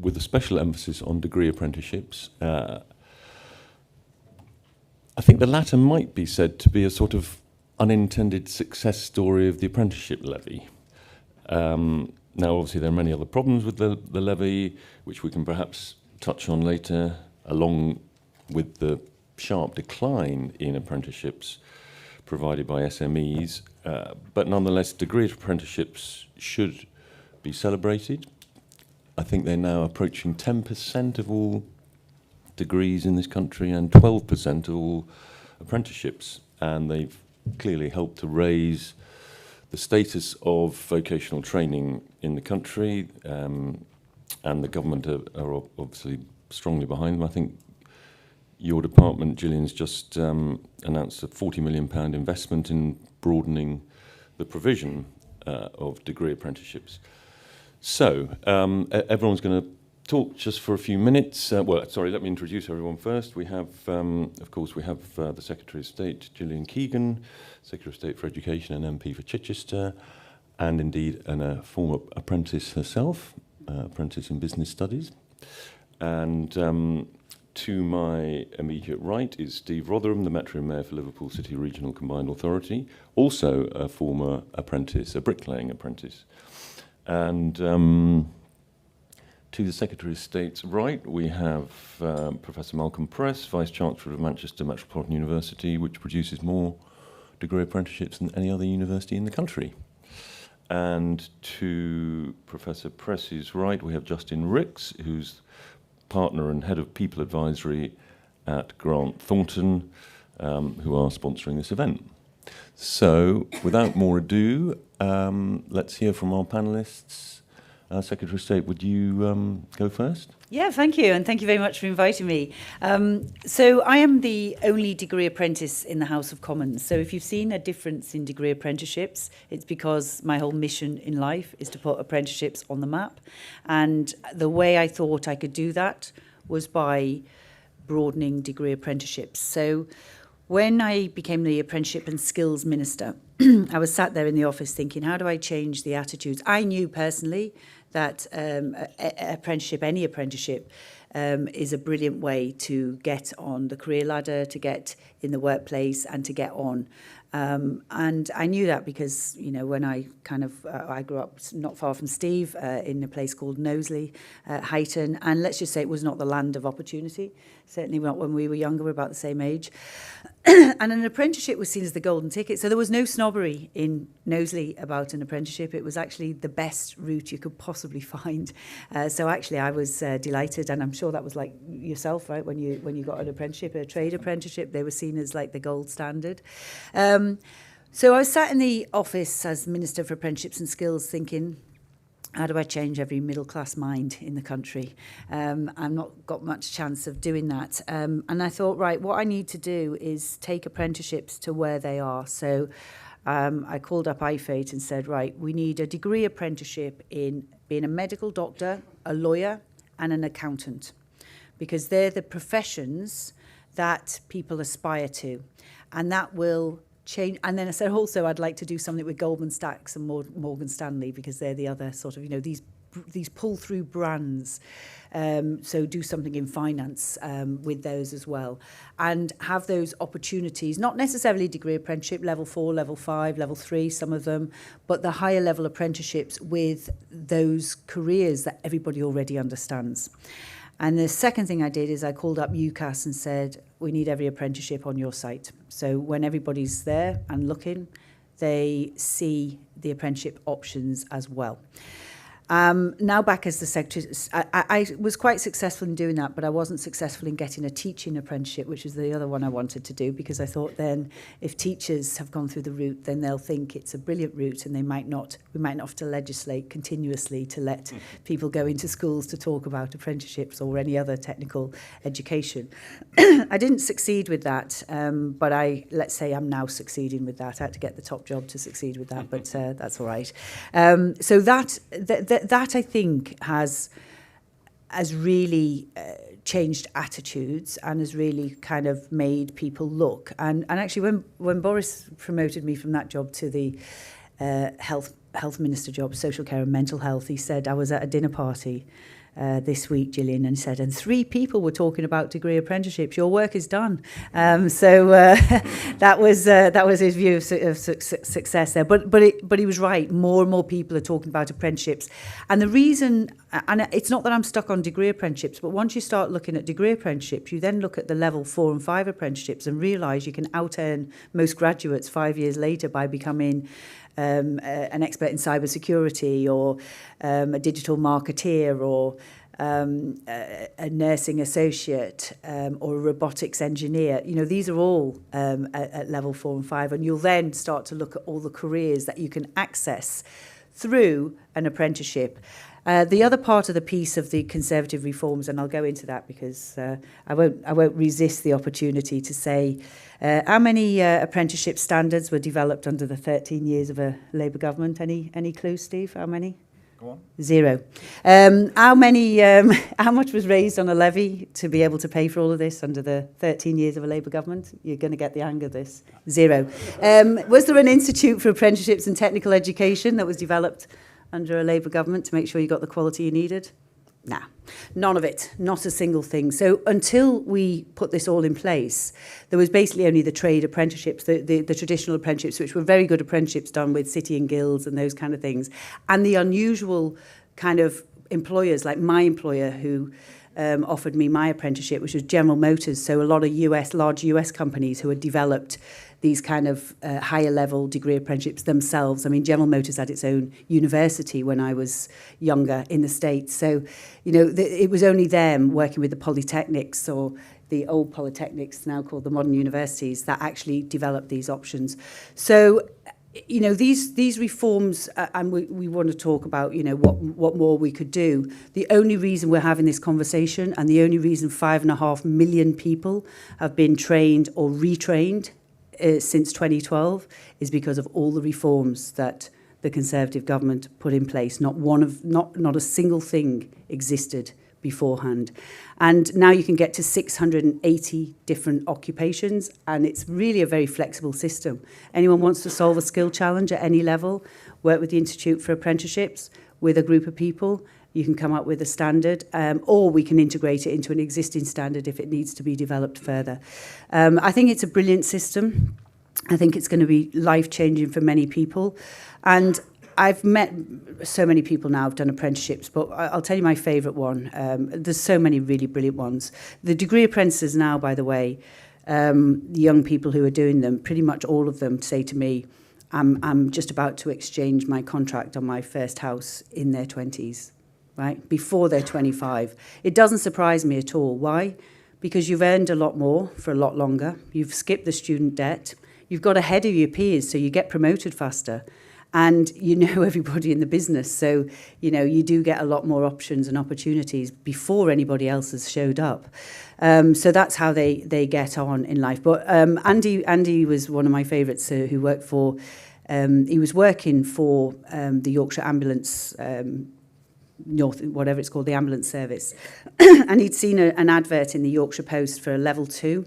with a special emphasis on degree apprenticeships. I think the latter might be said to be a sort of unintended success story of the apprenticeship levy. Now, obviously, there are many other problems with the levy, which we can perhaps touch on later, along with the sharp decline in apprenticeships provided by SMEs. But nonetheless, degree apprenticeships should be celebrated. I think they're now approaching 10% of all degrees in this country and 12% of all apprenticeships. And they've clearly helped to raise the status of vocational training in the country, and the government are obviously strongly behind them. I think your department, Gillian's just announced a £40 million investment in broadening the provision of degree apprenticeships. So everyone's going to talk just for a few minutes. Let me introduce everyone first. We have, of course, the Secretary of State, Gillian Keegan, Secretary of State for Education and MP for Chichester, and indeed a former apprentice herself, apprentice in business studies. And to my immediate right is Steve Rotherham, the Metro Mayor for Liverpool City Regional Combined Authority, also a former apprentice, a bricklaying apprentice. And to the Secretary of State's right, we have Professor Malcolm Press, Vice-Chancellor of Manchester Metropolitan University, which produces more degree apprenticeships than any other university in the country. And to Professor Press's right, we have Justin Ricks, who's partner and head of People Advisory at Grant Thornton, who are sponsoring this event. So, without more ado, let's hear from our panellists. Secretary of State, would you go first? Yeah, thank you, and thank you very much for inviting me. So I am the only degree apprentice in the House of Commons. So if you've seen a difference in degree apprenticeships, it's because my whole mission in life is to put apprenticeships on the map. And the way I thought I could do that was by broadening degree apprenticeships. So when I became the Apprenticeship and Skills Minister, I was sat there in the office thinking, how do I change the attitudes? I knew personally that any apprenticeship is a brilliant way to get on the career ladder, to get in the workplace and to get on. And I knew that because, you know, when I I grew up not far from Steve in a place called Knowsley, Huyton, and let's just say it was not the land of opportunity, certainly not when we were younger, we're about the same age. And an apprenticeship was seen as the golden ticket. So there was no snobbery in Knowsley about an apprenticeship. It was actually the best route you could possibly find. So actually I was delighted, and I'm sure that was like yourself, right? When you got an apprenticeship, a trade apprenticeship, they were seen as like the gold standard. So I was sat in the office as Minister for Apprenticeships and Skills thinking, how do I change every middle-class mind in the country? I've not got much chance of doing that. And I thought, right, what I need to do is take apprenticeships to where they are. So I called up IFATE and said, right, we need a degree apprenticeship in being a medical doctor, a lawyer, and an accountant, because they're the professions that people aspire to. And that will change. And then I said also I'd like to do something with Goldman Sachs and Morgan Stanley, because they're the other sort of, you know, these pull-through brands. So do something in finance with those as well, and have those opportunities, not necessarily degree apprenticeship, level 4, level 5, level 3, some of them, but the higher level apprenticeships with those careers that everybody already understands. And the second thing I did is I called up UCAS and said, we need every apprenticeship on your site. So when everybody's there and looking, they see the apprenticeship options as well. Now back as the Secretary, I was quite successful in doing that, but I wasn't successful in getting a teaching apprenticeship, which is the other one I wanted to do, because I thought then if teachers have gone through the route, then they'll think it's a brilliant route, and we might not have to legislate continuously to let people go into schools to talk about apprenticeships or any other technical education. I didn't succeed with that, but let's say I'm now succeeding with that. I had to get the top job to succeed with that, but that's all right. So that I think has really changed attitudes and has really kind of made people look. And actually, when Boris promoted me from that job to the health minister job, social care and mental health, he said I was at a dinner party this week, Gillian, and said, and 3 people were talking about degree apprenticeships. Your work is done. So that was his view of success there. But he was right. More and more people are talking about apprenticeships. And the reason, and it's not that I'm stuck on degree apprenticeships, but once you start looking at degree apprenticeships, you then look at the level 4 and 5 apprenticeships and realise you can out-earn most graduates 5 years later by becoming an expert in cybersecurity or a digital marketeer or a nursing associate or a robotics engineer. You know, these are all at level 4 and 5, and you'll then start to look at all the careers that you can access through an apprenticeship. The other part of the piece of the Conservative reforms, and I'll go into that because I won't resist the opportunity to say how many apprenticeship standards were developed under the 13 years of a Labour government. Any clues, Steve? How many? Go on. 0. How much was raised on a levy to be able to pay for all of this under the 13 years of a Labour government? You're going to get the hang of this. 0. Was there an Institute for Apprenticeships and Technical Education that was developed under a Labour government to make sure you got the quality you needed? Nah, none of it, not a single thing. So until we put this all in place, there was basically only the trade apprenticeships, the traditional apprenticeships, which were very good apprenticeships done with city and guilds and those kind of things. And the unusual kind of employers, like my employer who offered me my apprenticeship, which was General Motors. So a lot of large US companies who had developed these kind of higher level degree apprenticeships themselves. I mean, General Motors had its own university when I was younger in the States. So, you know, it was only them working with the polytechnics or the old polytechnics, now called the modern universities, that actually developed these options. So, you know, these reforms, and we want to talk about, you know, what more we could do. The only reason we're having this conversation and the only reason 5.5 million people have been trained or retrained since 2012 is because of all the reforms that the Conservative government put in place. Not a single thing existed beforehand. And now you can get to 680 different occupations, and it's really a very flexible system. Anyone wants to solve a skill challenge at any level, work with the Institute for Apprenticeships with a group of people, you can come up with a standard, or we can integrate it into an existing standard if it needs to be developed further. I think it's a brilliant system. I think it's going to be life-changing for many people. And I've met so many people now who've done apprenticeships, but I'll tell you my favourite one. There's so many really brilliant ones. The degree apprentices now, by the way, the young people who are doing them, pretty much all of them say to me, I'm just about to exchange my contract on my first house in their 20s. Right, before they're 25. It doesn't surprise me at all. Why? Because you've earned a lot more for a lot longer. You've skipped the student debt. You've got ahead of your peers, so you get promoted faster. And you know everybody in the business, so you know you do get a lot more options and opportunities before anybody else has showed up. So that's how they get on in life. But Andy was one of my favourites who worked for. He was working for the Yorkshire Ambulance. Whatever it's called, the ambulance service. And he'd seen an advert in the Yorkshire Post for a level 2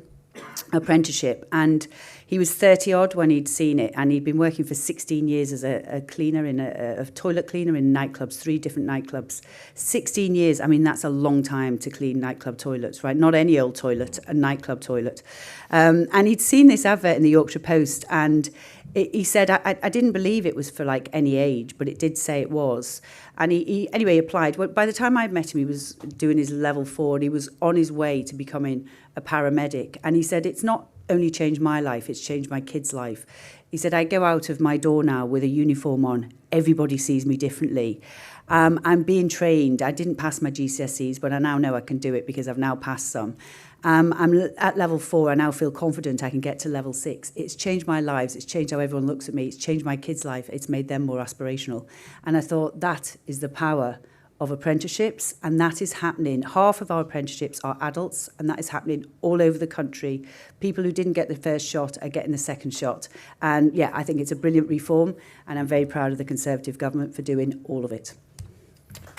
apprenticeship, and he was 30 odd when he'd seen it, and he'd been working for 16 years as a cleaner a toilet cleaner in nightclubs, 3 different nightclubs. 16 years, I mean, that's a long time to clean nightclub toilets, right? Not any old toilet, a nightclub toilet. And he'd seen this advert in the Yorkshire Post, and he said, I didn't believe it was for like any age, but it did say it was. And he anyway applied. Well, by the time I'd met him, he was doing his level 4 and he was on his way to becoming a paramedic. And he said, it's not only changed my life, it's changed my kid's life. He said, I go out of my door now with a uniform on. Everybody sees me differently. I'm being trained. I didn't pass my GCSEs, but I now know I can do it because I've now passed some. I'm at level 4. I now feel confident I can get to level 6. It's changed my lives. It's changed how everyone looks at me. It's changed my kids' life. It's made them more aspirational. And I thought that is the power of apprenticeships, and that is happening. Half of our apprenticeships are adults, and that is happening all over the country. People who didn't get the first shot are getting the second shot. And yeah, I think it's a brilliant reform, and I'm very proud of the Conservative government for doing all of it.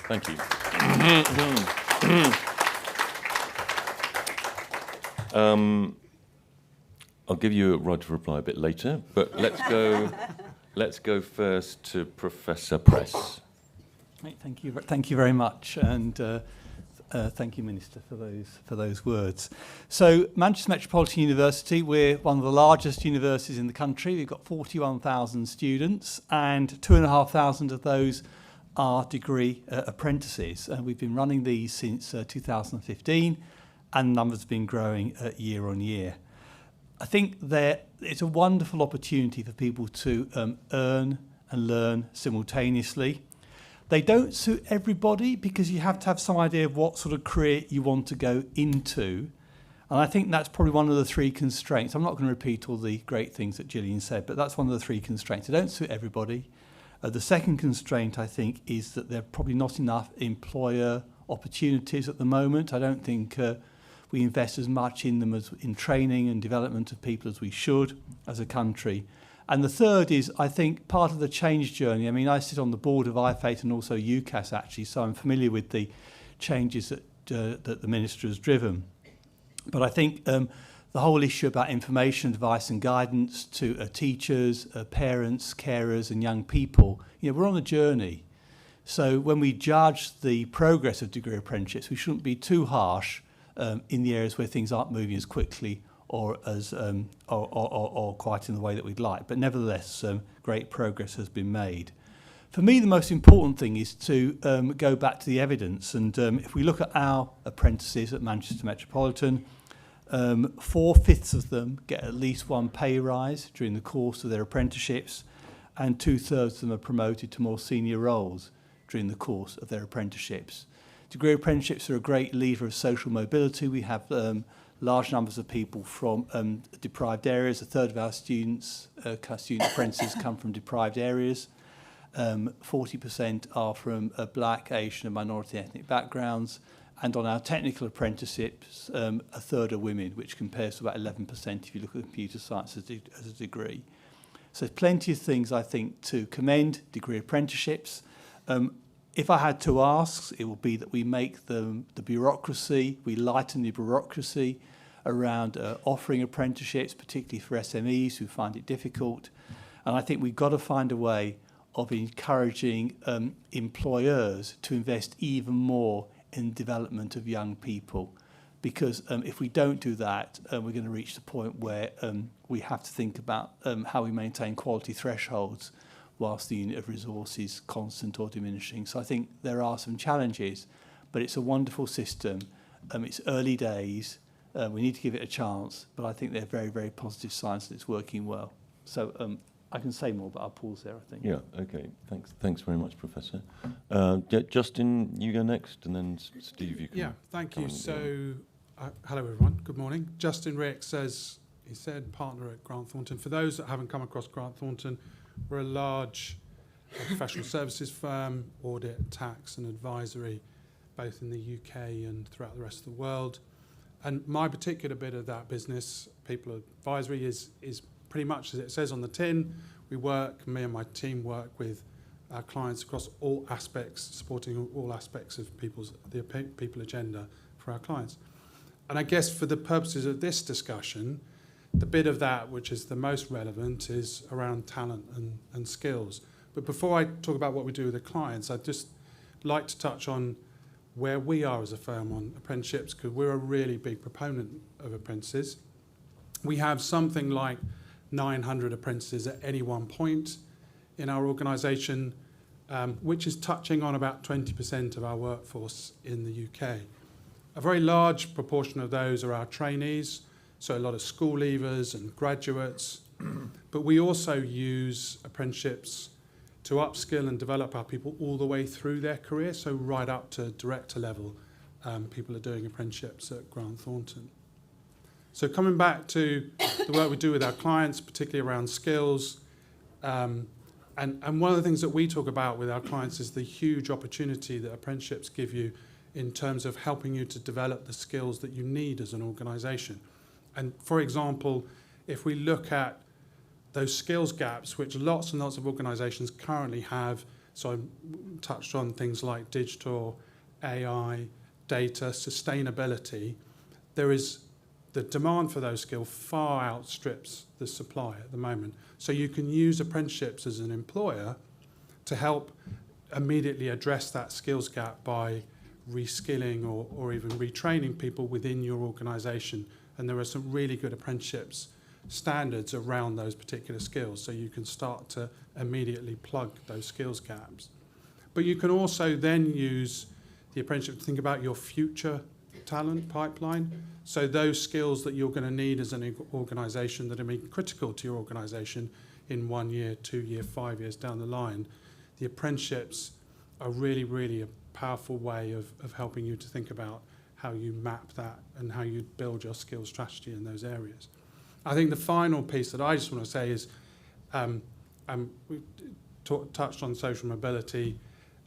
Thank you. I'll give you a right to reply a bit later, but let's go first to Professor Press. Thank you very much, and thank you, Minister, for those words. So, Manchester Metropolitan University, we're one of the largest universities in the country. We've got 41,000 students, and 2,500 of those are degree apprentices. And we've been running these since 2015, and numbers have been growing year on year. I think it's a wonderful opportunity for people to earn and learn simultaneously. They don't suit everybody because you have to have some idea of what sort of career you want to go into. And I think that's probably one of the three constraints. I'm not going to repeat all the great things that Gillian said, but that's one of the three constraints. They don't suit everybody. The second constraint, I think, is that there are probably not enough employer opportunities at the moment. I don't think we invest as much in them as in training and development of people as we should as a country. And the third is, I think, part of the change journey. I mean, I sit on the board of IFATE and also UCAS, actually, so I'm familiar with the changes that the Minister has driven. But I think the whole issue about information, advice and guidance to teachers, parents, carers and young people, we're on a journey. So when we judge the progress of degree apprenticeships, we shouldn't be too harsh in the areas where things aren't moving as quickly or as or quite in the way that we'd like. But nevertheless, great progress has been made. For me, the most important thing is to go back to the evidence. And if we look at our apprentices at Manchester Metropolitan, 4/5 of them get at least one pay rise during the course of their apprenticeships, and 2/3 of them are promoted to more senior roles during the course of their apprenticeships. Degree apprenticeships are a great lever of social mobility. We have large numbers of people from deprived areas. 1/3 of our student apprentices come from deprived areas. 40% are from black, Asian and minority ethnic backgrounds. And on our technical apprenticeships, 1/3 are women, which compares to about 11% if you look at computer science as a degree. So there's plenty of things, I think, to commend degree apprenticeships. If I had two asks, it will be that we make the bureaucracy, we lighten the bureaucracy around offering apprenticeships, particularly for SMEs who find it difficult. And I think we've got to find a way of encouraging employers to invest even more in development of young people. Because if we don't do that, we're going to reach the point where we have to think about how we maintain quality thresholds whilst the unit of resource is constant or diminishing. So I think there are some challenges, but it's a wonderful system. It's early days. We need to give it a chance, but I think they're very, very positive signs that it's working well. So I can say more, but I'll pause there, I think. Yeah, okay. Thanks very much, Professor. Justin, you go next, and then Steve, you can... Yeah, thank you. So, hello, everyone. Good morning. Justin Ricks, as he said, partner at Grant Thornton. For those that haven't come across Grant Thornton, we're a large professional services firm, audit, tax and advisory, both in the UK and throughout the rest of the world. And my particular bit of that business, people advisory, is pretty much as it says on the tin. Me and my team work with our clients across all aspects, supporting all aspects of the people agenda for our clients. And I guess for the purposes of this discussion, the bit of that which is the most relevant is around talent and skills. But before I talk about what we do with the clients, I'd just like to touch on where we are as a firm on apprenticeships, because we're a really big proponent of apprentices. We have something like 900 apprentices at any one point in our organisation, which is touching on about 20% of our workforce in the UK. A very large proportion of those are our trainees, so a lot of school leavers and graduates. But we also use apprenticeships to upskill and develop our people all the way through their career, so right up to director level. People are doing apprenticeships at Grant Thornton. So coming back to the work we do with our clients, particularly around skills, and one of the things that we talk about with our clients is the huge opportunity that apprenticeships give you in terms of helping you to develop the skills that you need as an organisation. And for example, if we look at those skills gaps, which lots and lots of organisations currently have, so I touched on things like digital, AI, data, sustainability, there is the demand for those skills far outstrips the supply at the moment. So you can use apprenticeships as an employer to help immediately address that skills gap by reskilling or even retraining people within your organisation. And there are some really good apprenticeships standards around those particular skills, so you can start to immediately plug those skills gaps. But you can also then use the apprenticeship to think about your future talent pipeline. So those skills that you're going to need as an organisation that are critical to your organisation in 1 year, 2 year, 5 years down the line, the apprenticeships are really, really a powerful way of helping you to think about how you map that and how you build your skills strategy in those areas. I think the final piece that I just want to say is, we touched on social mobility.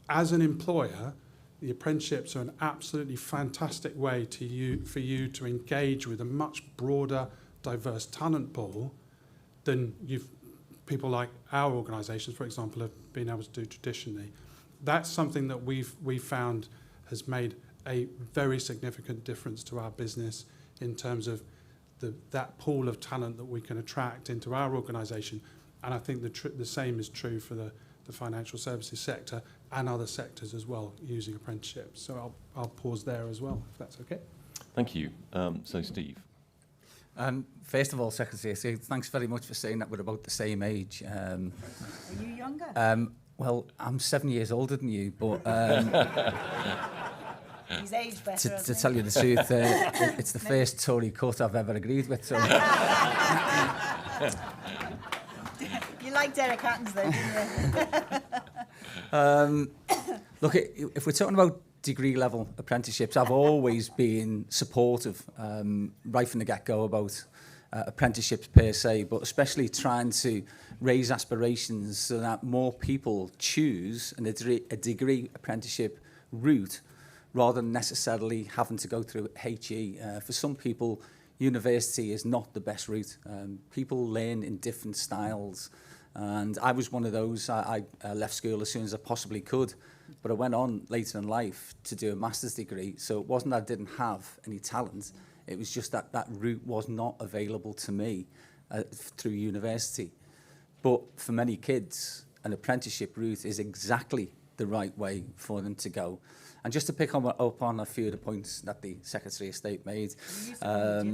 As an employer, the apprenticeships are an absolutely fantastic way for you to engage with a much broader, diverse talent pool than people like our organisations, for example, have been able to do traditionally. That's something that we've found has made a very significant difference to our business in terms of that pool of talent that we can attract into our organisation. And I think the same is true for the financial services sector and other sectors as well, using apprenticeships. So I'll pause there as well, if that's okay. Thank you. So, Steve. First of all, Secretary, thanks very much for saying that we're about the same age. Are you younger? Well, I'm 7 years older than you, but He's aged better. to tell you the truth, it's the first Tory cut I've ever agreed with. So. You like Derek Hattons, though, didn't you? Look, if we're talking about degree level apprenticeships, I've always been supportive, right from the get-go, about apprenticeships per se, but especially trying to raise aspirations so that more people choose a degree apprenticeship route rather than necessarily having to go through HE. For some people, university is not the best route. People learn in different styles. And I was one of those. I left school as soon as I possibly could, but I went on later in life to do a master's degree. So it wasn't that I didn't have any talent. It was just that that route was not available to me through university. But for many kids, an apprenticeship route is exactly the right way for them to go. And just to pick up on a few of the points that the Secretary of State made. But,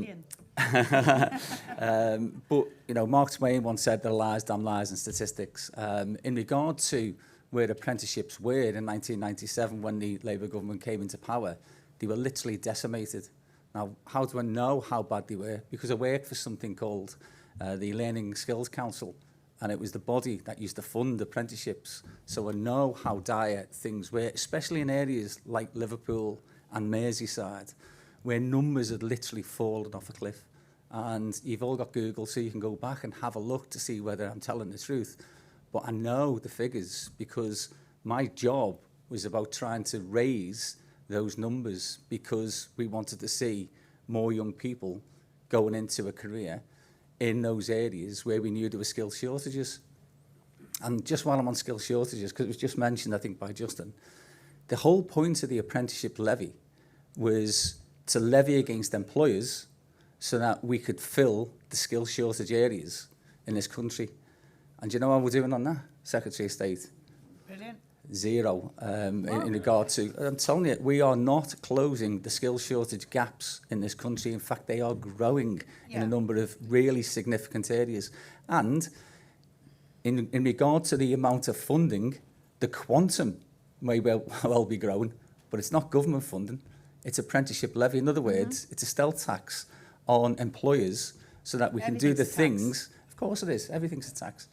you know, Mark Twain once said there are lies, damn lies and statistics. In regard to where apprenticeships were in 1997 when the Labour government came into power, they were literally decimated. Now, how do I know how bad they were? Because I worked for something called the Learning Skills Council, and it was the body that used to fund apprenticeships. So I know how dire things were, especially in areas like Liverpool and Merseyside, where numbers had literally fallen off a cliff. And you've all got Google, so you can go back and have a look to see whether I'm telling the truth. But I know the figures because my job was about trying to raise those numbers because we wanted to see more young people going into a career in those areas where we knew there were skill shortages. And just while I'm on skill shortages, because it was just mentioned, I think, by Justin, the whole point of the apprenticeship levy was to levy against employers so that we could fill the skill shortage areas in this country. And do you know how we're doing on that, Secretary of State? Brilliant. Zero in regard to, I'm telling you, we are not closing the skill shortage gaps in this country. In fact, they are growing in a number of really significant areas. And in regard to the amount of funding, the quantum may well be growing, but it's not government funding. It's apprenticeship levy. In other words, it's a stealth tax on employers so that we can do the things. Of course it is. Everything's a tax.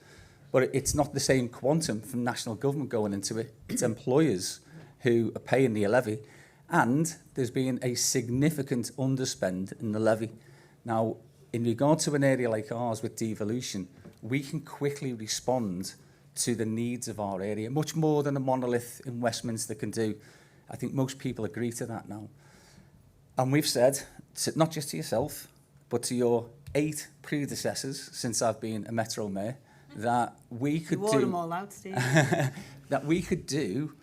But it's not the same quantum from national government going into it. It's employers who are paying the levy. And there's been a significant underspend in the levy. Now, in regard to an area like ours with devolution, we can quickly respond to the needs of our area, much more than a monolith in Westminster can do. I think most people agree to that now. And we've said, not just to yourself, but to your 8 predecessors since I've been a Metro Mayor, that we could You wore them all out, Steve. that we could do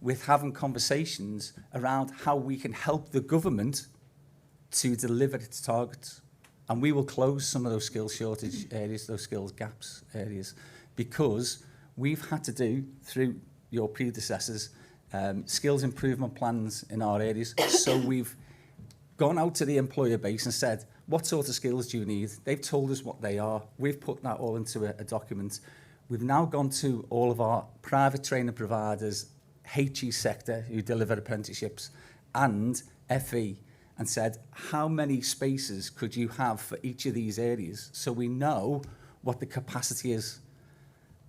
with having conversations around how we can help the government to deliver its targets. And we will close some of those skills shortage areas, those skills gaps areas, because we've had to do, through your predecessors, skills improvement plans in our areas. So we've gone out to the employer base and said, what sort of skills do you need? They've told us what they are. We've put that all into a document. We've now gone to all of our private training providers, HE sector, who deliver apprenticeships, and FE, and said, how many spaces could you have for each of these areas? So we know what the capacity is.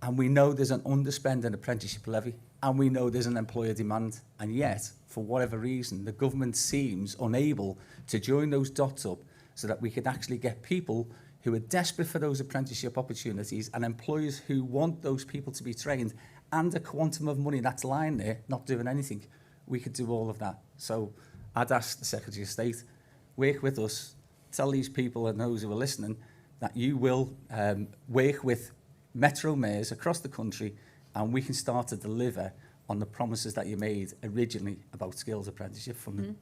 And we know there's an underspend in apprenticeship levy, and we know there's an employer demand. And yet, for whatever reason, the government seems unable to join those dots up so that we could actually get people who are desperate for those apprenticeship opportunities and employers who want those people to be trained, and a quantum of money that's lying there, not doing anything. We could do all of that. So I'd ask the Secretary of State, work with us, tell these people and those who are listening that you will work with metro mayors across the country, and we can start to deliver on the promises that you made originally about skills apprenticeship funding.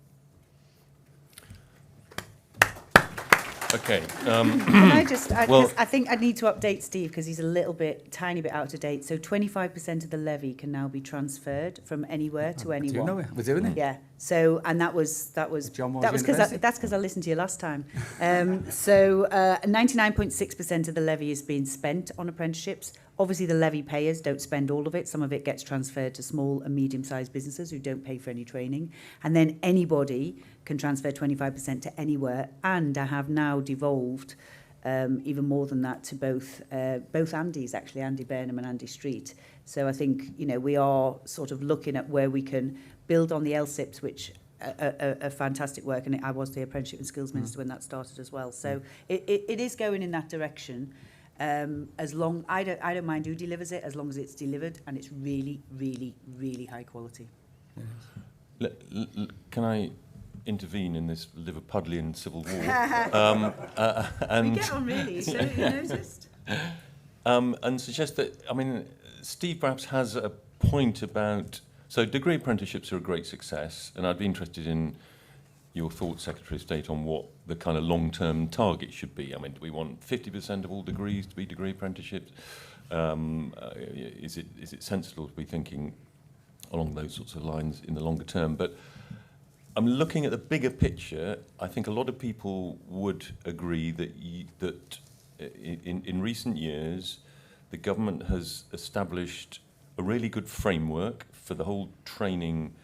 Okay. Can I just, Well- 'cause I think I need to update Steve because he's a little bit, tiny bit out of date. So 25% of the levy can now be transferred from anywhere to Do you anyone. know it? We're doing it. Yeah. So, and that was John Moores that was because University. that's because I listened to you last time. So 99.6% of the levy is being spent on apprenticeships. Obviously, the levy payers don't spend all of it. Some of it gets transferred to small and medium-sized businesses who don't pay for any training. And then anybody can transfer 25% to anywhere. And I have now devolved even more than that to both Andys, actually, Andy Burnham and Andy Street. So I think, you know, we are sort of looking at where we can build on the LSIPs, which are fantastic work. And I was the Apprenticeship and Skills Minister when that started as well. So it is going in that direction. As long, I don't mind who delivers it, as long as it's delivered and it's really, really, really high quality. Can I intervene in this Liverpudlian civil war? We And get on really, so you noticed. and suggest that, I mean, Steve perhaps has a point about, so degree apprenticeships are a great success, and I'd be interested in your thoughts, Secretary of State, on what the kind of long-term target should be. I mean, do we want 50% of all degrees to be degree apprenticeships? Is it sensible to be thinking along those sorts of lines in the longer term? But I'm looking at the bigger picture. I think a lot of people would agree that in recent years, the government has established a really good framework for the whole training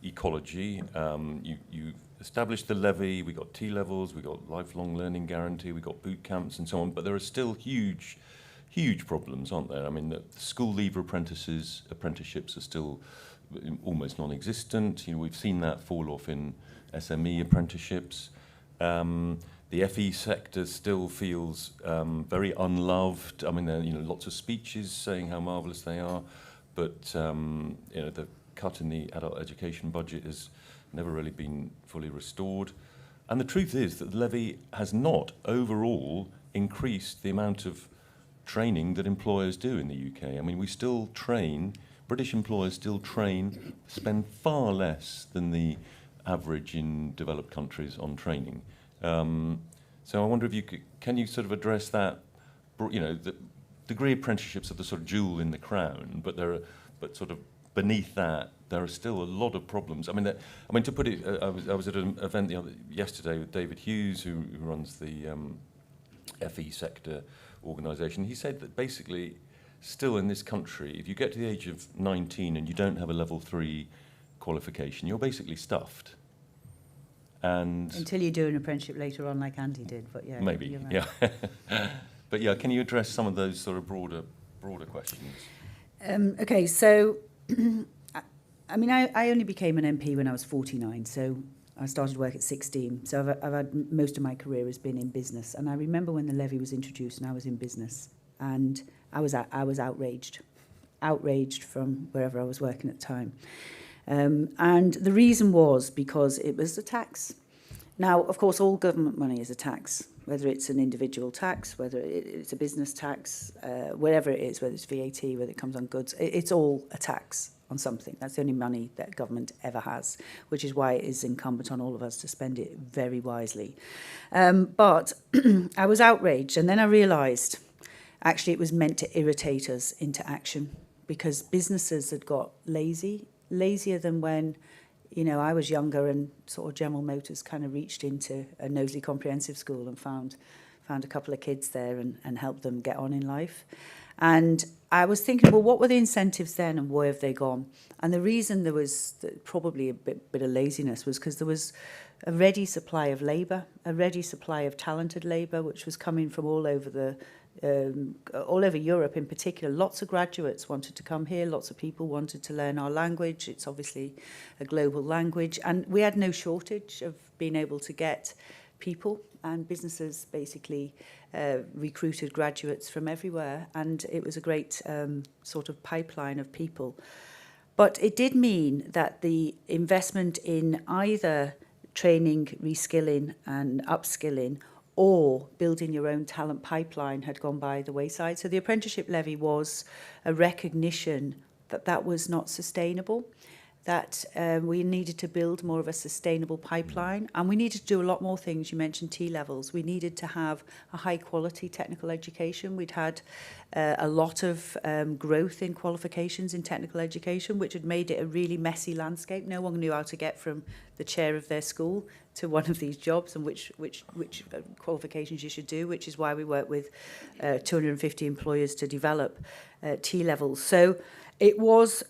ecology. You established the levy, we got T-levels, we got lifelong learning guarantee, we got boot camps and so on, but there are still huge problems, aren't there? I mean, the school leaver apprenticeships are still almost non-existent. You know, we've seen that fall off in SME apprenticeships. The FE sector still feels very unloved. I mean, there are, you know, lots of speeches saying how marvellous they are, but you know, the cut in the adult education budget has never really been fully restored. And the truth is that the levy has not overall increased the amount of training that employers do in the UK. I mean, we still train, British employers still train, spend far less than the average in developed countries on training. So I wonder if you can you sort of address that, you know, the degree apprenticeships are the sort of jewel in the crown, but sort of beneath that, there are still a lot of problems. I mean, to put it, I was at an event yesterday with David Hughes, who runs the FE sector organisation. He said that basically, still in this country, if you get to the age of 19 and you don't have a level 3 qualification, you're basically stuffed. And Until you do an apprenticeship later on, like Andy did, but yeah. maybe, you're right. yeah. But yeah, can you address some of those sort of broader questions? Okay, so I mean, I only became an MP when I was 49, so I started work at 16. So I've had most of my career has been in business, and I remember when the levy was introduced, and I was in business, and I was outraged from wherever I was working at the time, and the reason was because it was a tax. Now, of course, all government money is a tax, whether it's an individual tax, whether it's a business tax, wherever it is, whether it's VAT, whether it comes on goods, it's all a tax on something. That's the only money that government ever has, which is why it is incumbent on all of us to spend it very wisely. But I was outraged, and then I realised actually it was meant to irritate us into action. because businesses had got lazier than when, I was younger and sort of General Motors kind of reached into a Knowsley Comprehensive School and found a couple of kids there and helped them get on in life. And I was thinking, well, what were the incentives then and where have they gone? And the reason there was probably a bit of laziness was because there was a ready supply of labour, a ready supply of talented labour, which was coming from all over Europe in particular. Lots of graduates wanted to come here. Lots of people wanted to learn our language. It's obviously a global language. And we had no shortage of being able to get people, and businesses basically recruited graduates from everywhere. And it was a great sort of pipeline of people. But it did mean that the investment in either training, reskilling and upskilling or building your own talent pipeline had gone by the wayside. So the apprenticeship levy was a recognition that that was not sustainable, that we needed to build more of a sustainable pipeline, and we needed to do a lot more things. You mentioned T-levels. We needed to have a high-quality technical education. We'd had a lot of growth in qualifications in technical education, which had made it a really messy landscape. No one knew how to get from the chair of their school to one of these jobs and which qualifications you should do, which is why we work with 250 employers to develop T-levels. So it was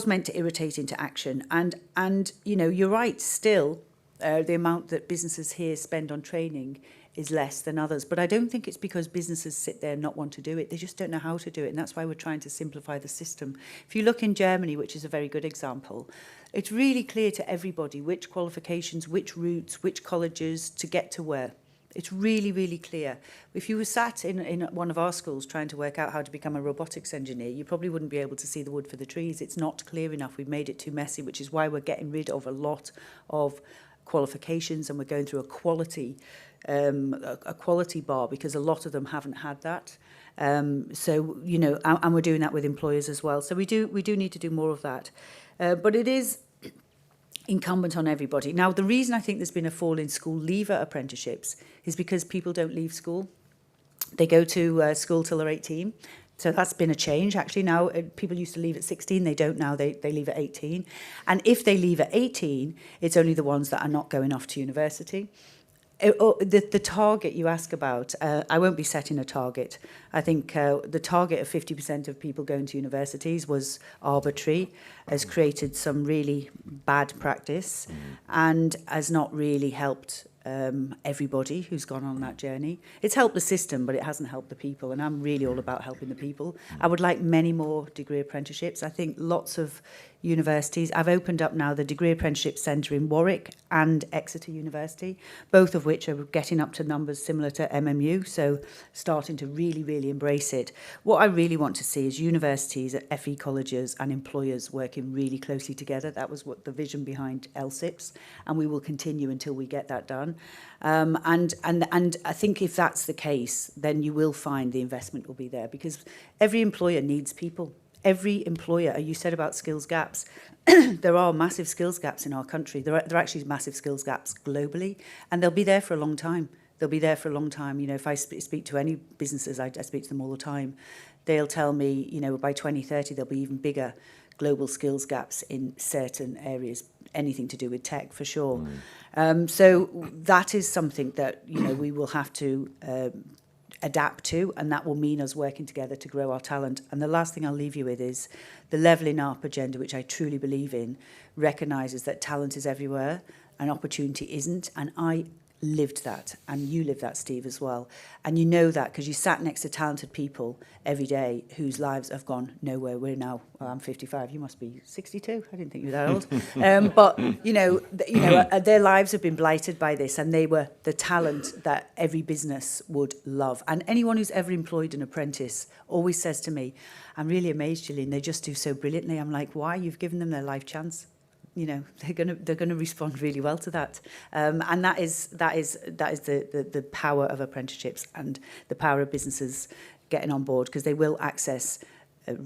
meant to irritate into action, and you're right. Still, the amount that businesses here spend on training is less than others. But I don't think it's because businesses sit there and not want to do it. They just don't know how to do it, and that's why we're trying to simplify the system. If you look in Germany, which is a very good example, it's really clear to everybody which qualifications, which routes, which colleges to get to where. It's really, really clear. If you were sat in one of our schools trying to work out how to become a robotics engineer, you probably wouldn't be able to see the wood for the trees. It's not clear enough. We've made it too messy, which is why we're getting rid of a lot of qualifications, and we're going through a quality bar, because a lot of them haven't had that. So, and we're doing that with employers as well. So we do need to do more of that. But it is incumbent on everybody. Now, the reason I think there's been a fall in school leaver apprenticeships is because people don't leave school. They go to school till they're 18. So that's been a change. Actually, now people used to leave at 16. They don't now. They leave at 18. And if they leave at 18, it's only the ones that are not going off to university. The target you ask about, I won't be setting a target. I think the target of 50% of people going to universities was arbitrary, has created some really bad practice, and has not really helped everybody who's gone on that journey. It's helped the system, but it hasn't helped the people, and I'm really all about helping the people. I would like many more degree apprenticeships. I think lots of universities. I've opened up now the Degree Apprenticeship Centre in Warwick and Exeter University, both of which are getting up to numbers similar to MMU, so starting to really, really embrace it. What I really want to see is universities, FE colleges and employers working really closely together. That was what the vision behind LSIPs, and we will continue until we get that done. And I think if that's the case, then you will find the investment will be there, because every employer needs people. Every employer, you said about skills gaps, there are massive skills gaps in our country. There are actually massive skills gaps globally, and they'll be there for a long time. They'll be there for a long time. If I speak to any businesses, I speak to them all the time, they'll tell me, by 2030, there'll be even bigger global skills gaps in certain areas, anything to do with tech, for sure. So that is something that, we will have to adapt to, and that will mean us working together to grow our talent. And the last thing I'll leave you with is the levelling up agenda, which I truly believe in, recognises that talent is everywhere and opportunity isn't. And I lived that, and you lived that, Steve, as well. And you know that because you sat next to talented people every day whose lives have gone nowhere. We're now, I'm 55, you must be 62. I didn't think you were that old. But, their lives have been blighted by this, and they were the talent that every business would love. And anyone who's ever employed an apprentice always says to me, I'm really amazed, Gillian, they just do so brilliantly. I'm like, why? You've given them their life chance. They're gonna respond really well to that, and that is the power of apprenticeships and the power of businesses getting on board, because they will access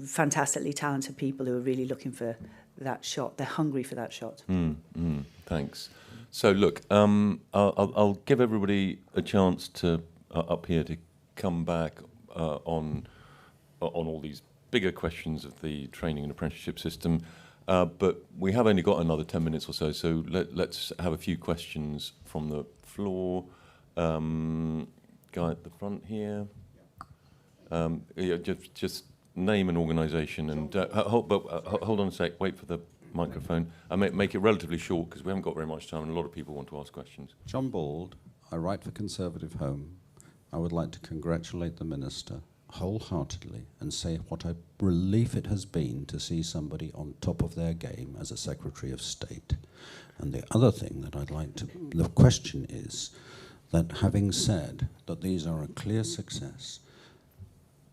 fantastically talented people who are really looking for that shot. They're hungry for that shot. Thanks. So look, I'll give everybody a chance to up here to come back on all these bigger questions of the training and apprenticeship system. But we have only got another 10 minutes or so, so let's have a few questions from the floor. Guy at the front here. Yeah, just name an organisation and hold on a sec, wait for the microphone. I make it relatively short because we haven't got very much time and a lot of people want to ask questions. John Bald, I write for Conservative Home. I would like to congratulate the Minister wholeheartedly and say what a relief it has been to see somebody on top of their game as a Secretary of State. And the other thing that I'd like to, the question is that having said that these are a clear success,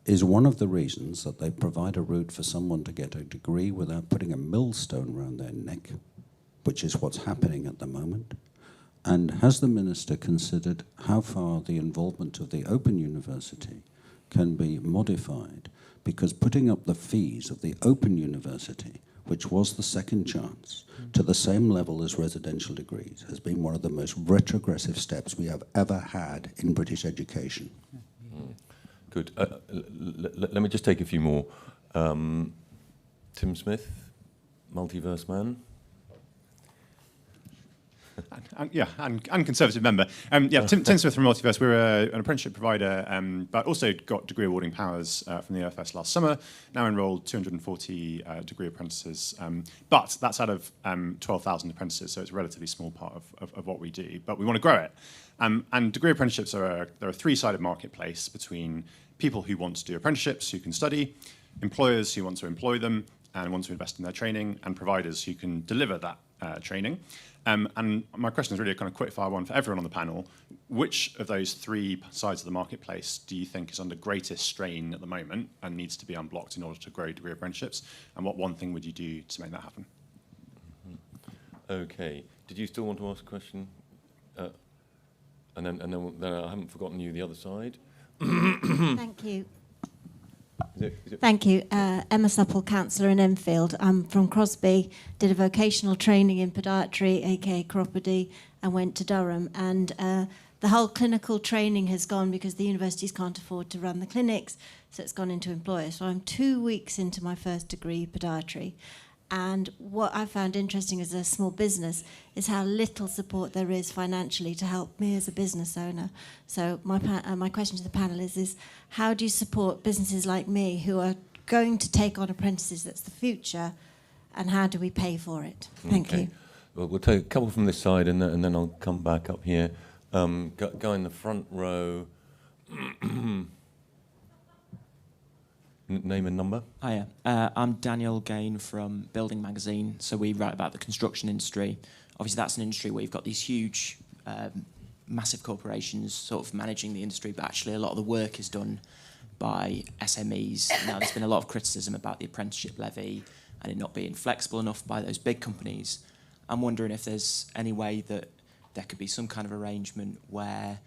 is one of the reasons that they provide a route for someone to get a degree without putting a millstone around their neck, which is what's happening at the moment. And has the Minister considered how far the involvement of the Open University can be modified? Because putting up the fees of the Open University, which was the second chance, to the same level as residential degrees, has been one of the most retrogressive steps we have ever had in British education. Good. Let me just take a few more. Tim Smith, Multiverse Man. And Conservative member. Tim Smith from Multiverse. We're an apprenticeship provider, but also got degree awarding powers from the OFS last summer. Now enrolled 240 degree apprentices, but that's out of 12,000 apprentices, so it's a relatively small part of what we do. But we want to grow it. And degree apprenticeships are a three-sided marketplace between people who want to do apprenticeships, who can study, employers who want to employ them and want to invest in their training, and providers who can deliver that training. And my question is really a kind of quick-fire one for everyone on the panel. Which of those three sides of the marketplace do you think is under greatest strain at the moment and needs to be unblocked in order to grow degree apprenticeships? And what one thing would you do to make that happen? Okay. Did you still want to ask a question? And then I haven't forgotten you the other side. Thank you. Is it? Thank you. Emma Supple, counsellor in Enfield. I'm from Crosby, did a vocational training in podiatry, aka chiropody, and went to Durham. And the whole clinical training has gone because the universities can't afford to run the clinics, so it's gone into employers. So I'm 2 weeks into my first degree, podiatry. And what I found interesting as a small business is how little support there is financially to help me as a business owner. So my question to the panel is how do you support businesses like me who are going to take on apprentices? That's the future. And how do we pay for it? Thank you. Well, we'll take a couple from this side and then I'll come back up here. Go in the front row. Name and number. Hiya, I'm Daniel Gain from Building Magazine. So we write about the construction industry. Obviously, that's an industry where you've got these huge, massive corporations sort of managing the industry, but actually a lot of the work is done by SMEs. Now, there's been a lot of criticism about the apprenticeship levy and it not being flexible enough by those big companies. I'm wondering if there's any way that there could be some kind of arrangement where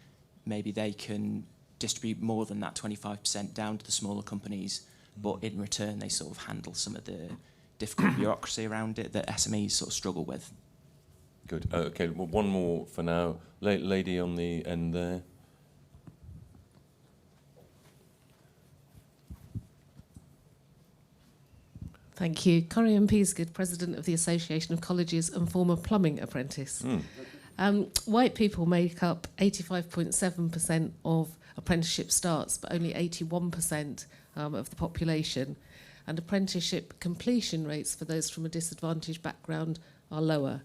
maybe they can distribute more than that 25% down to the smaller companies, but in return they sort of handle some of the difficult bureaucracy around it that SMEs sort of struggle with. Good. Okay, well, one more for now. Lady on the end there. Thank you. Corian Peasgood, President of the Association of Colleges and former plumbing apprentice. White people make up 85.7% of apprenticeship starts, but only 81% of the population. And apprenticeship completion rates for those from a disadvantaged background are lower.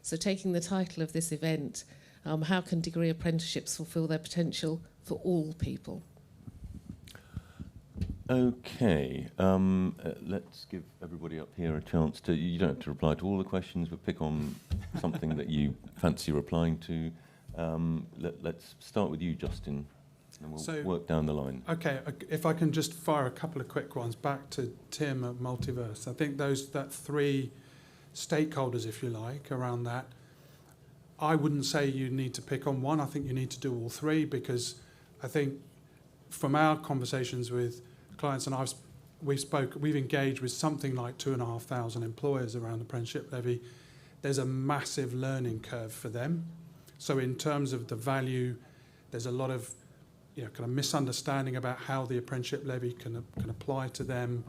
So taking the title of this event, how can degree apprenticeships fulfil their potential for all people? Okay, let's give everybody up here a chance to, you don't have to reply to all the questions, but pick on something that you fancy replying to. Let's start with you, Justin, and we'll work down the line. Okay, if I can just fire a couple of quick ones back to Tim at Multiverse. I think that three stakeholders, if you like, around that, I wouldn't say you need to pick on one. I think you need to do all three, because I think from our conversations with clients, and we've engaged with something like 2,500 employers around the apprenticeship levy. There's a massive learning curve for them. So in terms of the value, there's a lot of kind of misunderstanding about how the apprenticeship levy can apply to them.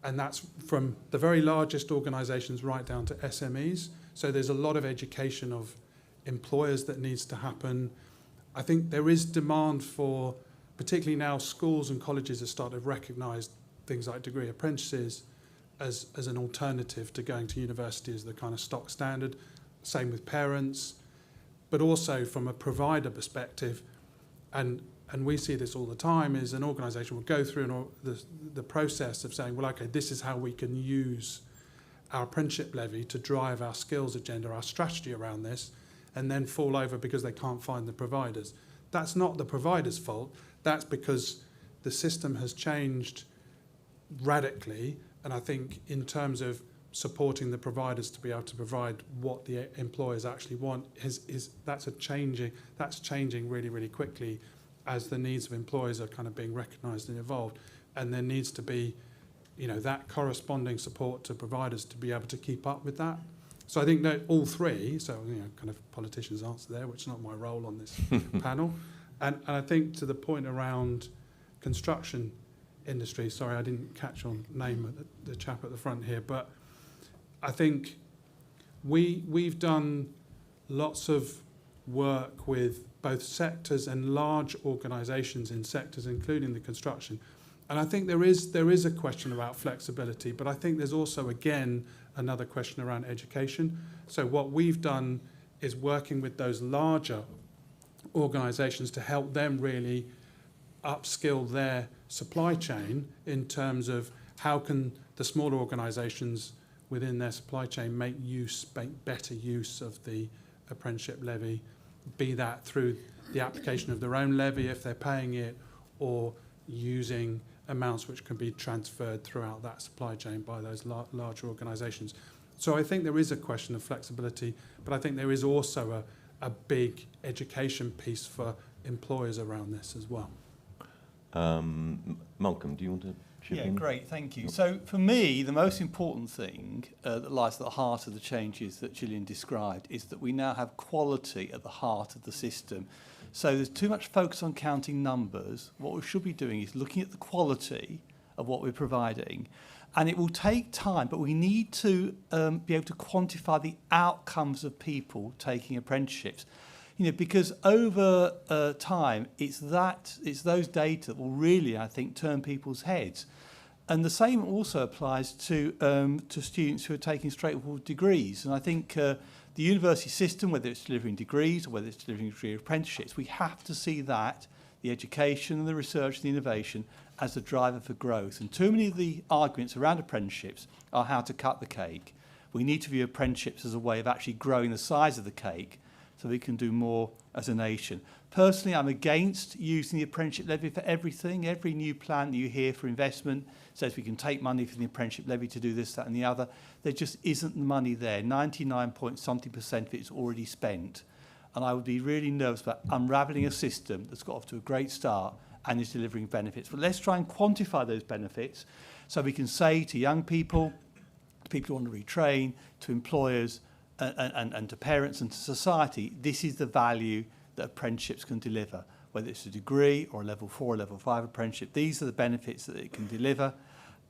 And that's from the very largest organisations right down to SMEs. So there's a lot of education of employers that needs to happen. I think there is demand for, particularly now schools and colleges have started to recognise things like degree apprentices as an alternative to going to university as the kind of stock standard. Same with parents, but also from a provider perspective, and we see this all the time, is an organisation will go through the process of saying, well, okay, this is how we can use our apprenticeship levy to drive our skills agenda, our strategy around this, and then fall over because they can't find the providers. That's not the provider's fault. That's because the system has changed radically, and I think in terms of supporting the providers to be able to provide what the employers actually want that's changing really, really quickly as the needs of employers are kind of being recognised and evolved, and there needs to be, you know, that corresponding support to providers to be able to keep up with that. So I think that all three, so, you know, kind of politicians' answer there, which is not my role on this panel, and I think to the point around construction industry, sorry, I didn't catch on name of the chap at the front here, but I think we've done lots of work with both sectors and large organisations in sectors, including the construction. And I think there is a question about flexibility, but I think there's also, again, another question around education. So what we've done is working with those larger organisations to help them really upskill their supply chain in terms of how can the smaller organisations within their supply chain make better use of the apprenticeship levy, be that through the application of their own levy if they're paying it, or using amounts which can be transferred throughout that supply chain by those larger organisations. So I think there is a question of flexibility, but I think there is also a big education piece for employers around this as well. Malcolm, do you want to chip in? Yeah, great, thank you. So for me, the most important thing that lies at the heart of the changes that Gillian described is that we now have quality at the heart of the system. So there's too much focus on counting numbers. What we should be doing is looking at the quality of what we're providing. And it will take time, but we need to be able to quantify the outcomes of people taking apprenticeships. You know, because over time, it's those data that will really, I think, turn people's heads. And the same also applies to students who are taking straightforward degrees. And I think the university system, whether it's delivering degrees or whether it's delivering degree apprenticeships, we have to see that, the education and the research and the innovation, as the driver for growth. And too many of the arguments around apprenticeships are how to cut the cake. We need to view apprenticeships as a way of actually growing the size of the cake so we can do more as a nation. Personally, I'm against using the apprenticeship levy for everything. Every new plan that you hear for investment says we can take money from the apprenticeship levy to do this, that and the other. There just isn't the money there. 99.something% of it is already spent. And I would be really nervous about unravelling a system that's got off to a great start and is delivering benefits. But let's try and quantify those benefits so we can say to young people, to people who want to retrain, to employers, and to parents and to society, this is the value that apprenticeships can deliver, whether it's a degree or a level 4 or level 5 apprenticeship. These are the benefits that it can deliver,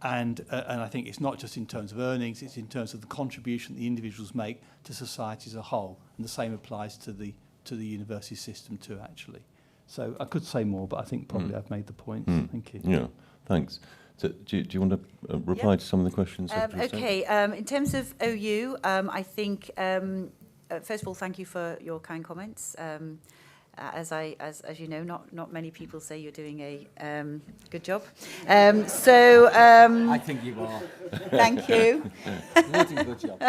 and I think it's not just in terms of earnings, it's in terms of the contribution the individuals make to society as a whole, and the same applies to the university system too, actually. So I could say more, but I think probably I've made the point. Thank you. Yeah, thanks. So do you want to reply to some of the questions? Okay, in terms of OU, I think, first of all, thank you for your kind comments. As you know, not many people say you're doing a good job. I think you are. Thank you. You're doing a good job.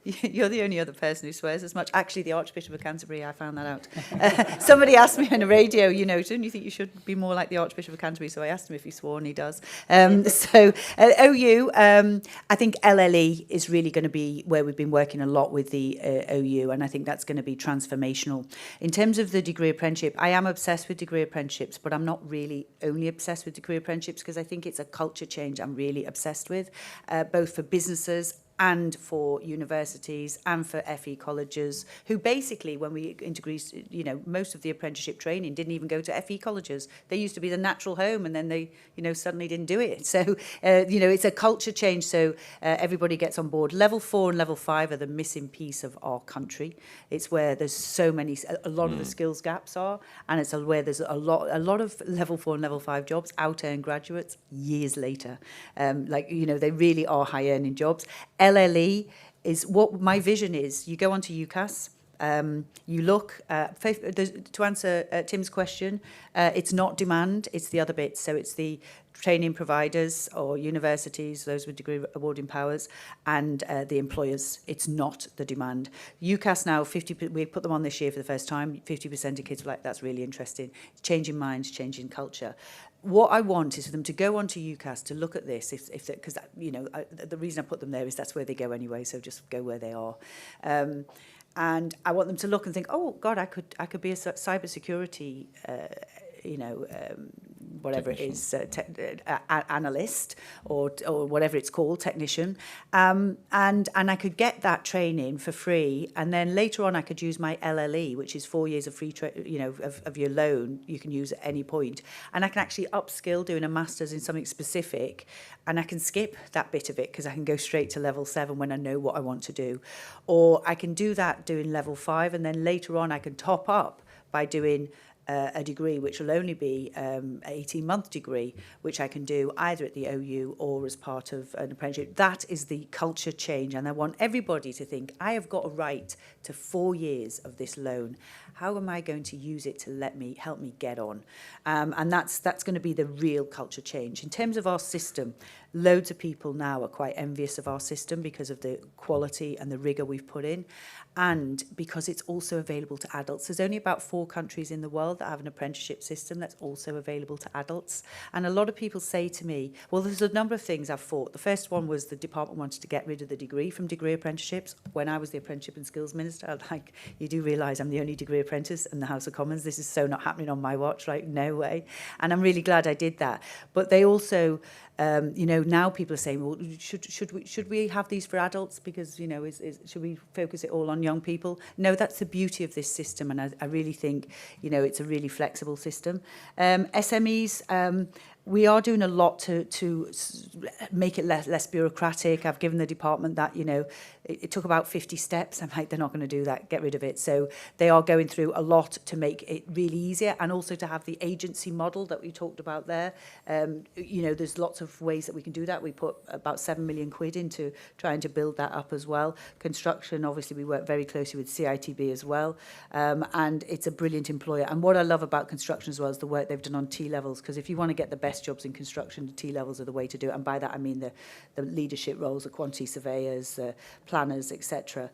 You're the only other person who swears as much. Actually, the Archbishop of Canterbury, I found that out. Somebody asked me on the radio, you know, don't you think you should be more like the Archbishop of Canterbury? So I asked him if he swore, and he does. OU, I think LLE is really going to be where we've been working a lot with the OU, and I think that's going to be transformational. In terms of the degree apprenticeship, I am obsessed with degree apprenticeships, but I'm not really only obsessed with degree apprenticeships because I think it's a culture change I'm really obsessed with, both for businesses and for universities and for FE colleges, who basically, when we integrate, you know, most of the apprenticeship training didn't even go to FE colleges. They used to be the natural home, and then they, you know, suddenly didn't do it. So, you know, it's a culture change, so everybody gets on board. Level 4 and level 5 are the missing piece of our country. It's where there's so many, a lot of the skills gaps are, and it's where there's a lot of level 4 and level 5 jobs out-earn graduates years later. Like, you know, they really are high-earning jobs. LLE is what my vision is. You go onto UCAS, you look, to answer Tim's question, it's not demand, it's the other bits. So it's the training providers or universities, those with degree awarding powers, and the employers. It's not the demand. UCAS now, we put them on this year for the first time. 50% of kids were like, that's really interesting. Changing minds, changing culture. What I want is for them to go onto UCAS to look at this, because you know, the reason I put them there is that's where they go anyway. So just go where they are. And I want them to look and think, oh God, I could be a cybersecurity, you know, whatever it is, analyst or whatever it's called, technician, and I could get that training for free, and then later on I could use my LLE, which is 4 years of free, you know, of your loan you can use at any point, and I can actually upskill doing a master's in something specific, and I can skip that bit of it because I can go straight to level 7 when I know what I want to do, or I can do that doing level 5, and then later on I can top up by doing a degree which will only be an 18-month degree, which I can do either at the OU or as part of an apprenticeship. That is the culture change, and I want everybody to think, I have got a right to 4 years of this loan. How am I going to use it to help me get on? And that's going to be the real culture change. In terms of our system, loads of people now are quite envious of our system because of the quality and the rigour we've put in, and because it's also available to adults. There's only about 4 countries in the world that have an apprenticeship system that's also available to adults. And a lot of people say to me, well, there's a number of things I've fought. The first one was the department wanted to get rid of the degree from degree apprenticeships. When I was the Apprenticeship and Skills Minister, I was like, you do realise I'm the only degree apprentice in the House of Commons. This is so not happening on my watch, like, no way. And I'm really glad I did that. But they also, you know, now people are saying, well, should we have these for adults? Because, you know, should we focus it all on young people? No, that's the beauty of this system. And I really think, you know, it's a really flexible system. SMEs, we are doing a lot to make it less bureaucratic. I've given the department that, you know, it took about 50 steps. I'm like, they're not going to do that, get rid of it. So they are going through a lot to make it really easier, and also to have the agency model that we talked about there. You know, there's lots of ways that we can do that. We put about 7 million quid into trying to build that up as well. Construction, obviously, we work very closely with CITB as well. And it's a brilliant employer. And what I love about construction as well is the work they've done on T-levels, because if you want to get the best jobs in construction, the T-levels are the way to do it. And by that, I mean the leadership roles, the quantity surveyors, the planners, etc.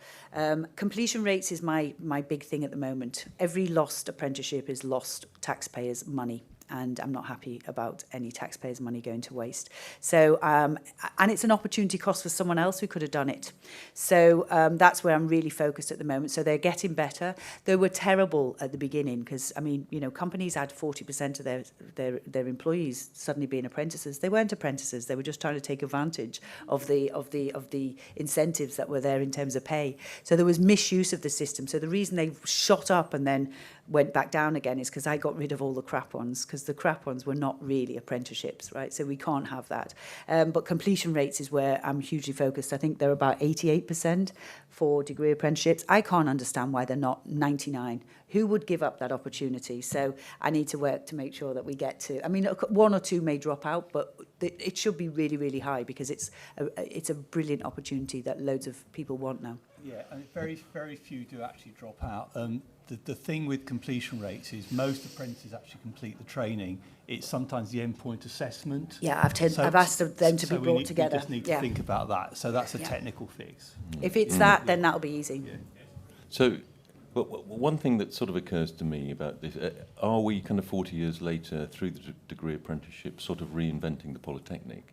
Completion rates is my big thing at the moment. Every lost apprenticeship is lost taxpayers' money. And I'm not happy about any taxpayers' money going to waste. So, and it's an opportunity cost for someone else who could have done it. So that's where I'm really focused at the moment. So they're getting better. They were terrible at the beginning because, I mean, you know, companies had 40% of their employees suddenly being apprentices. They weren't apprentices. They were just trying to take advantage of the incentives that were there in terms of pay. So there was misuse of the system. So the reason they shot up and then went back down again is because I got rid of all the crap ones, because the crap ones were not really apprenticeships, right? So we can't have that. But completion rates is where I'm hugely focused. I think they're about 88% for degree apprenticeships. I can't understand why they're not 99. Who would give up that opportunity? So I need to work to make sure that we get to, I mean, 1 or 2 may drop out, but it should be really, really high, because it's a brilliant opportunity that loads of people want now. Yeah, and very, very few do actually drop out. The thing with completion rates is most apprentices actually complete the training. It's sometimes the endpoint assessment. Yeah, I've asked them to be brought together. We just need to think about that. So that's a technical fix. If it's that, then that'll be easy. Yeah. So, one thing that sort of occurs to me about this, are we kind of 40 years later, through the degree apprenticeship, sort of reinventing the Polytechnic?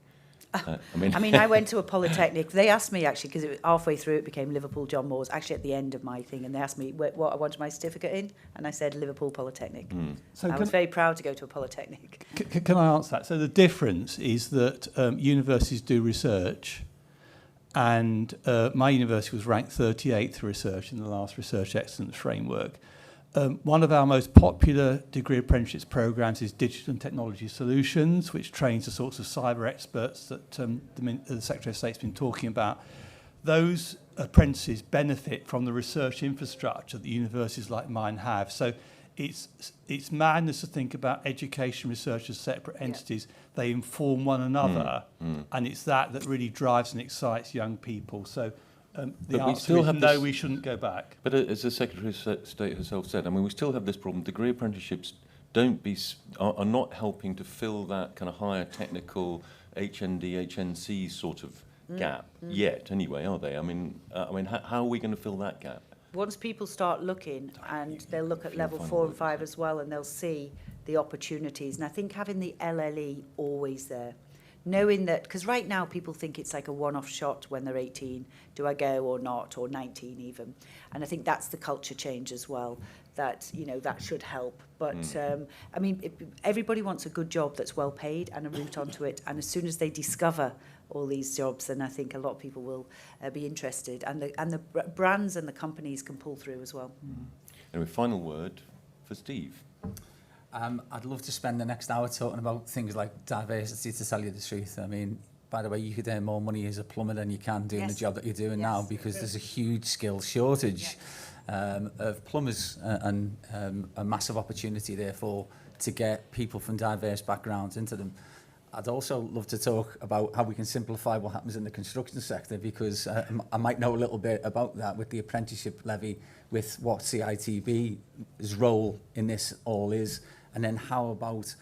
I mean, I went to a polytechnic. They asked me, actually, because halfway through it became Liverpool John Moores, actually at the end of my thing, and they asked me what I wanted my certificate in, and I said Liverpool Polytechnic. So I was very proud to go to a polytechnic. Can I answer that? So the difference is that universities do research, And my university was ranked 38th for research in the last Research Excellence Framework. One of our most popular degree apprenticeships programs is Digital and Technology Solutions, which trains the sorts of cyber experts that the Secretary of State's been talking about. Those apprentices benefit from the research infrastructure that universities like mine have. So it's madness to think about education research as separate entities. They inform one another, and it's that really drives and excites young people. So the answer is no, we shouldn't go back. But as the Secretary of State herself said, I mean, we still have this problem. Degree apprenticeships are not helping to fill that kind of higher technical HND, HNC sort of gap yet, anyway, are they? I mean, how are we going to fill that gap? Once people start looking, and they'll look at level 4 and 5 as well, and they'll see the opportunities. And I think having the LLE always there, knowing that, because right now people think it's like a one-off shot when they're 18, do I go or not, or 19 even. And I think that's the culture change as well, that, you know, that should help. But, I mean, everybody wants a good job that's well paid and a route onto it. And as soon as they discover all these jobs, then I think a lot of people will be interested. And the brands and the companies can pull through as well. Anyway, final word for Steve. I'd love to spend the next hour talking about things like diversity, to tell you the truth. I mean, by the way, you could earn more money as a plumber than you can doing the job that you're doing now, because there's a huge skill shortage of plumbers and a massive opportunity, therefore, to get people from diverse backgrounds into them. I'd also love to talk about how we can simplify what happens in the construction sector, because I might know a little bit about that with the apprenticeship levy, with what CITB's role in this all is, and then how about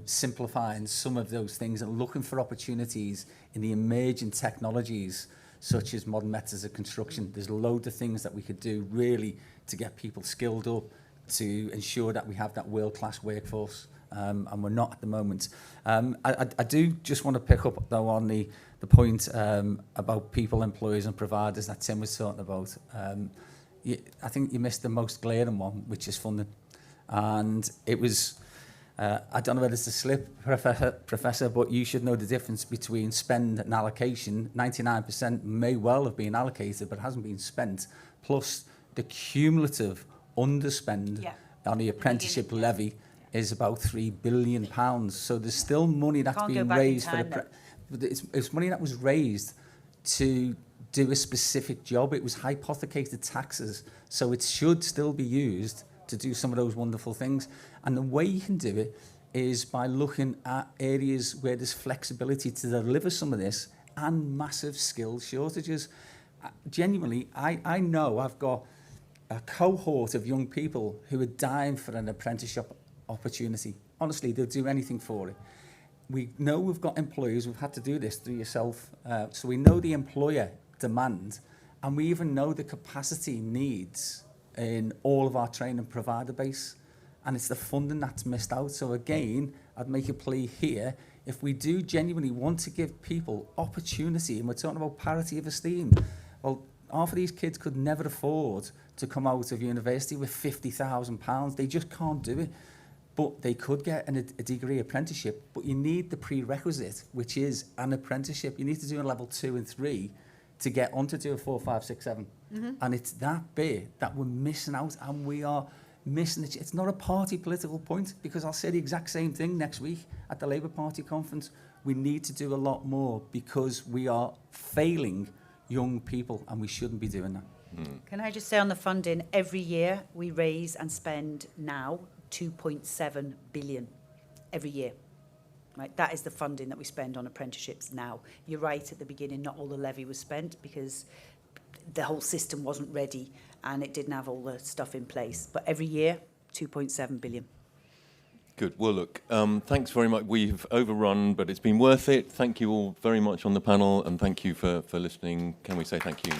simplifying some of those things and looking for opportunities in the emerging technologies such as modern methods of construction. There's a load of things that we could do really to get people skilled up, to ensure that we have that world-class workforce. And we're not at the moment. I do just want to pick up, though, on the point about people, employers and providers that Tim was talking about. I think you missed the most glaring one, which is funding. And it was, I don't know whether it's a slip, Professor, but you should know the difference between spend and allocation. 99% may well have been allocated, but hasn't been spent, plus the cumulative underspend on the apprenticeship levy is about £3 billion. So there's still money that's being raised for it's money that was raised to do a specific job. It was hypothecated taxes, so it should still be used to do some of those wonderful things. And the way you can do it is by looking at areas where there's flexibility to deliver some of this and massive skill shortages. Genuinely, I know I've got a cohort of young people who are dying for an apprenticeship opportunity. Honestly, they'll do anything for it. We know we've got employers who've had to do this through yourself, so we know the employer demand, and we even know the capacity needs in all of our training provider base, and it's the funding that's missed out. So again, I'd make a plea here, if we do genuinely want to give people opportunity, and we're talking about parity of esteem, well, half of these kids could never afford to come out of university with £50,000. They just can't do it. But they could get a degree apprenticeship, but you need the prerequisite, which is an apprenticeship. You need to do a level 2 and 3 to get on to do a 4, 5, 6, 7. And it's that bit that we're missing out, and we are missing it. It's not a party political point, because I'll say the exact same thing next week at the Labour Party conference. We need to do a lot more, because we are failing young people, and we shouldn't be doing that. Can I just say on the funding, every year we raise and spend now 2.7 billion every year. Right, that is the funding that we spend on apprenticeships now. You're right, at the beginning, not all the levy was spent because the whole system wasn't ready and it didn't have all the stuff in place. But every year, 2.7 billion. Good. Well, look, thanks very much. We've overrun, but it's been worth it. Thank you all very much on the panel, and thank you for listening. Can we say thank you?